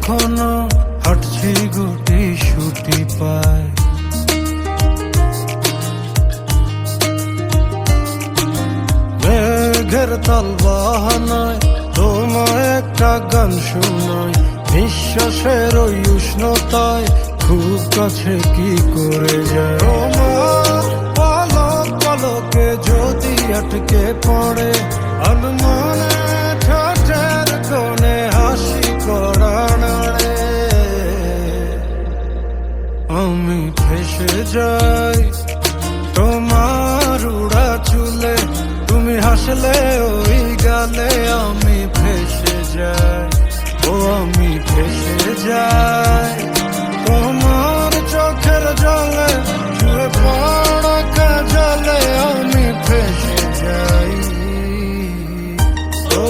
কখনো হাঁটছি গুটি সুটি পায়। মেঘের তাল বাহানায় তোমায় একটা গান শোনাই, নিঃশ্বাসের ওই উষ্ণতায় খুব কাছে কি করে যায়। তোমার পলক পলকে যদি আটকে পড়ে অনুমানে ঠোঁটের কোণে হাসি করা নাড়ে, আমি ফেসে যাই তোমার উড়া চুলে, তুমি হাসলে ওই গালে আমি ফেসে যাই। ও আমি ফেসে যাই তোমার চোখের জলে, ছুঁয়ে পড়া কাজলে আমি ফেসে যাই। ও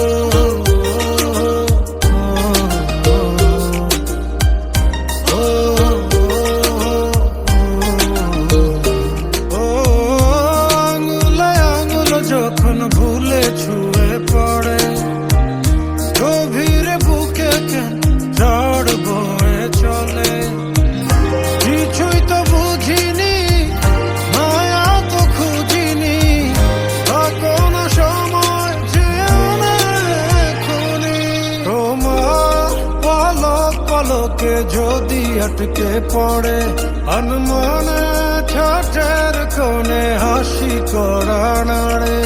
যখন ভুলে ছুঁয়ে পড়ে গভীর বুকে কেন ঝড় বয়ে চলে, কিছুই তো বুঝিনি মায়া তো খুঁজিনি, কোনো সময় এখনি তোমার পলক পলকে যদি আটকে পড়ে অনুমানে ঠোঁটের কোণে হাসি করা নাড়ে।